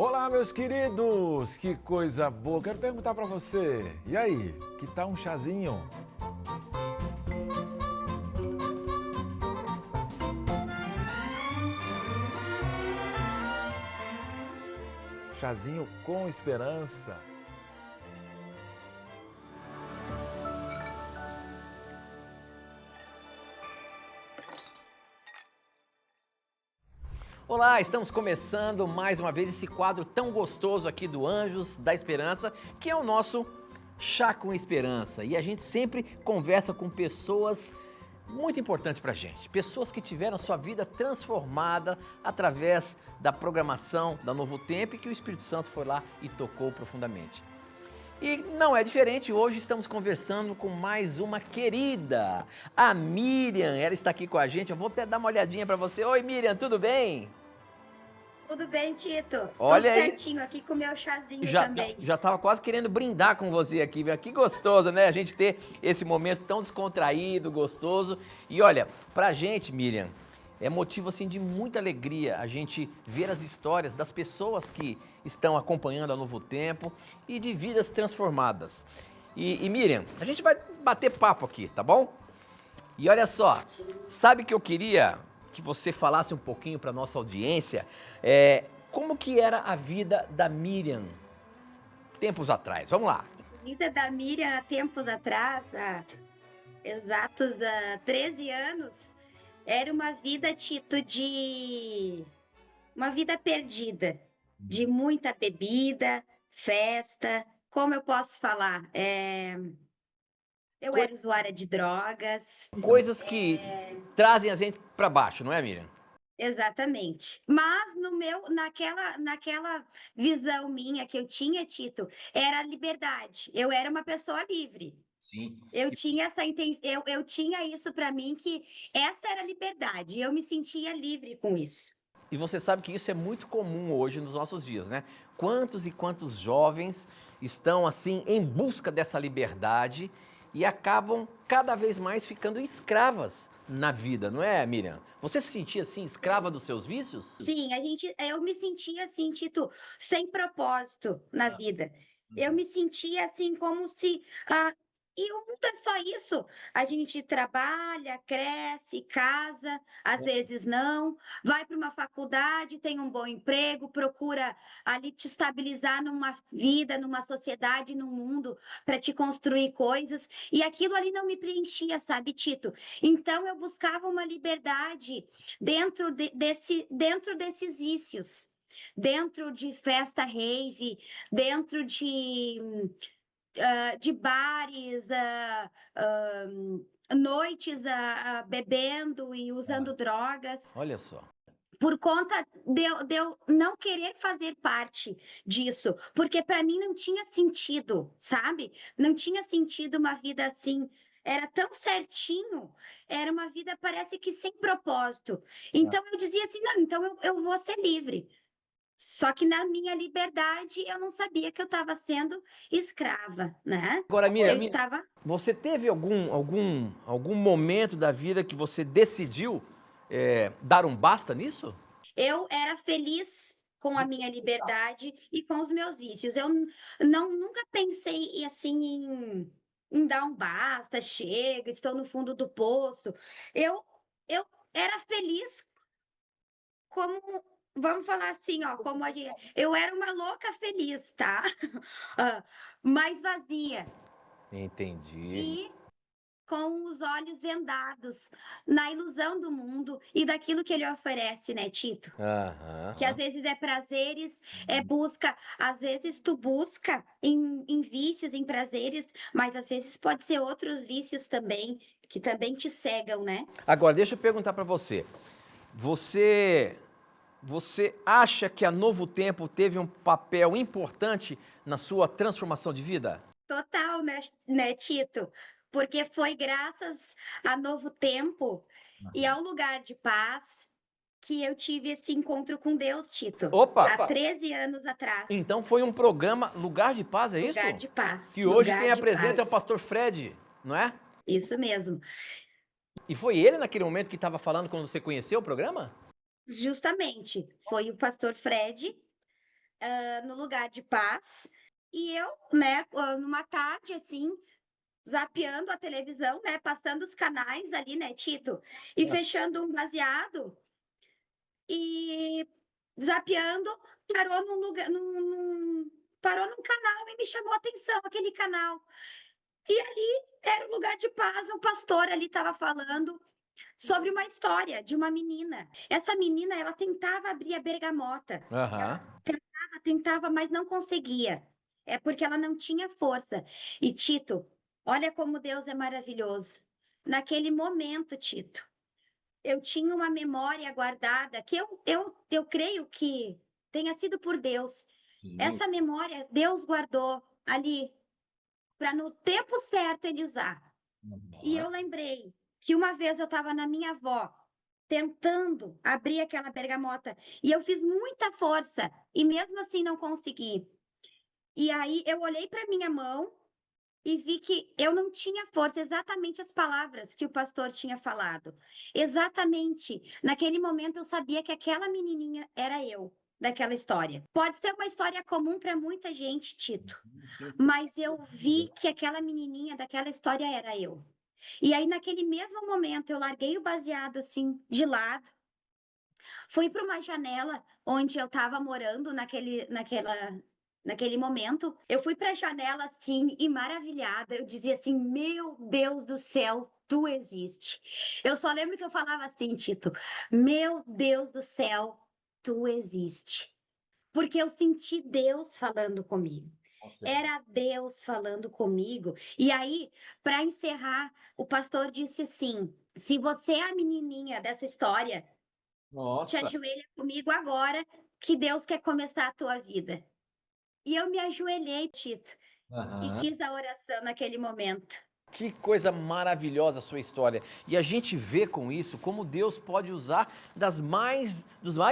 Olá, meus queridos! Que coisa boa! Quero perguntar para você, e aí, que tal um chazinho? Chazinho com esperança. Olá, estamos começando mais uma vez esse quadro tão gostoso aqui do Anjos da Esperança, que é o nosso Chá com Esperança. E a gente sempre conversa com pessoas muito importantes pra gente, pessoas que tiveram sua vida transformada através da programação da Novo Tempo e que o Espírito Santo foi lá e tocou profundamente. E não é diferente, hoje estamos conversando com mais uma querida, a Miriam. Ela está aqui com a gente, eu vou até dar uma olhadinha para você. Oi, Miriam, tudo bem? Tudo bem, Tito? Olha Tudo aí. certinho aqui com o meu chazinho Já também. estava quase querendo brindar com você aqui, viu? Que gostoso, né? A gente ter esse momento tão descontraído, gostoso. E olha, pra gente, Miriam, é motivo assim de muita alegria a gente ver as histórias das pessoas que estão acompanhando a Novo Tempo e de vidas transformadas. E Miriam, a gente vai bater papo aqui, tá bom? E olha só, sabe que eu queria que você falasse um pouquinho para nossa audiência, como que era a vida da Miriam tempos atrás? Vamos lá. A vida da Miriam, há tempos atrás, há exatos 13 anos, era uma vida, Tito, de... uma vida perdida, de muita bebida, festa. Como eu posso falar? Eu era usuária de drogas. Coisas que trazem a gente para baixo, não é, Miriam? Exatamente. Mas naquela visão minha que eu tinha, Tito, era a liberdade. Eu era uma pessoa livre. Sim. Eu tinha essa intenção, eu tinha isso para mim que essa era a liberdade. Eu me sentia livre com isso. E você sabe que isso é muito comum hoje nos nossos dias, né? Quantos e quantos jovens estão assim em busca dessa liberdade e acabam cada vez mais ficando escravas na vida, não é, Miriam? Você se sentia assim escrava dos seus vícios? Sim, eu me sentia assim, Tito, sem propósito na vida. Eu me sentia assim como se e o mundo é só isso. A gente trabalha, cresce, casa, às vezes não, vai para uma faculdade, tem um bom emprego, procura ali te estabilizar numa vida, numa sociedade, num mundo, para te construir coisas, e aquilo ali não me preenchia, sabe, Tito? Então eu buscava uma liberdade dentro desses vícios, dentro de festa rave, dentro de bares, noites bebendo e usando drogas, Olha só. por conta de eu não querer fazer parte disso, porque para mim não tinha sentido, sabe? Não tinha sentido uma vida assim. Era tão certinho, era uma vida, parece que sem propósito. Então eu dizia assim: não, então eu vou ser livre. Só que na minha liberdade eu não sabia que eu estava sendo escrava, né? Agora, Eu Miriam, estava. você teve algum momento da vida que você decidiu dar um basta nisso? Eu era feliz com a minha liberdade e com os meus vícios. Eu nunca pensei assim em dar um basta, chega, estou no fundo do poço. Eu era feliz como, vamos falar assim, ó, como eu era uma louca feliz, tá? Mais vazia Entendi. e com os olhos vendados na ilusão do mundo e daquilo que ele oferece, né, Tito? Que às Aham. vezes é prazeres, é busca, às vezes tu busca em vícios, em prazeres, mas às vezes pode ser outros vícios também, que também te cegam, né? Agora, deixa eu perguntar para você. Você, você acha que a Novo Tempo teve um papel importante na sua transformação de vida? Total, né, Tito? Porque foi graças a Novo Tempo e ao lugar de paz que eu tive esse encontro com Deus, Tito, Opa! há 13 anos atrás. Então foi um programa Lugar de Paz, é isso? Lugar de paz, Que hoje lugar quem de apresenta é o paz. pastor Fred, não é? Isso mesmo. E foi ele naquele momento que estava falando quando você conheceu o programa? Justamente, foi o pastor Fred no lugar de paz. E eu, né, numa tarde, assim, zapeando a televisão, né, passando os canais ali, né, Tito? E fechando um baseado e zapeando, parou num lugar, parou num canal e me chamou a atenção aquele canal. E ali era um lugar de paz, um pastor ali estava falando sobre uma história de uma menina. Essa menina, ela tentava abrir a bergamota. Aham. Tentava, mas não conseguia. É porque ela não tinha força. E Tito, olha como Deus é maravilhoso. Naquele momento, Tito, eu tinha uma memória guardada que eu creio que tenha sido por Deus. Sim. Essa memória Deus guardou ali para no tempo certo ele usar. E eu lembrei que uma vez eu estava na minha avó, tentando abrir aquela bergamota, e eu fiz muita força, e mesmo assim não consegui. E aí eu olhei para minha mão e vi que eu não tinha força, exatamente as palavras que o pastor tinha falado. Exatamente. Naquele momento eu sabia que aquela menininha era eu, daquela história. Pode ser uma história comum para muita gente, Tito, mas eu vi que aquela menininha daquela história era eu. E aí, naquele mesmo momento, eu larguei o baseado assim de lado, fui para uma janela onde eu estava morando naquele momento. Eu fui para a janela assim e maravilhada. Eu dizia assim: Meu Deus do céu, tu existe. Eu só lembro que eu falava assim, Tito: Meu Deus do céu, tu existe. Porque eu senti Deus falando comigo. Era Deus falando comigo. E aí, para encerrar, o pastor disse assim: se você é a menininha dessa história, te Nossa. ajoelha comigo agora, que Deus quer começar a tua vida. E eu me ajoelhei, Tito, e Aham. fiz a oração naquele momento. Que coisa maravilhosa a sua história. E a gente vê com isso como Deus pode usar dos mais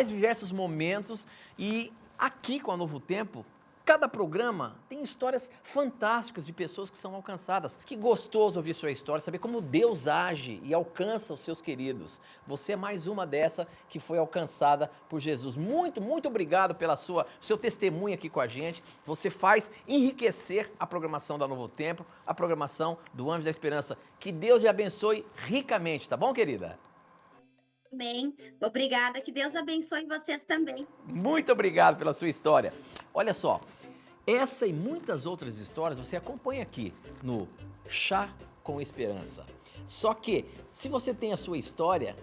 diversos momentos. E aqui com a Novo Tempo, cada programa tem histórias fantásticas de pessoas que são alcançadas. Que gostoso ouvir sua história, saber como Deus age e alcança os seus queridos. Você é mais uma dessa que foi alcançada por Jesus. Muito, muito obrigado pela seu testemunho aqui com a gente. Você faz enriquecer a programação da Novo Tempo, a programação do Anjos da Esperança. Que Deus lhe abençoe ricamente, tá bom, querida? Amém. Obrigada. Que Deus abençoe vocês também. Muito obrigado pela sua história. Olha só, essa e muitas outras histórias você acompanha aqui no Chá com Esperança. Só que, se você tem a sua história,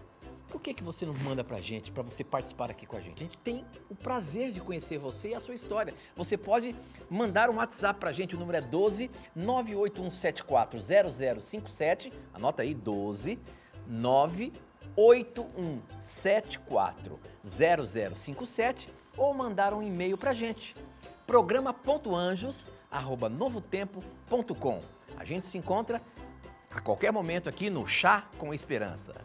por que você não manda pra gente, para você participar aqui com a gente? A gente tem o prazer de conhecer você e a sua história. Você pode mandar um WhatsApp pra gente, o número é 12 981740057, anota aí, 12 981740057, ou mandar um e-mail pra gente, programa.anjos@novotempo.com. A gente se encontra a qualquer momento aqui no Chá com Esperança.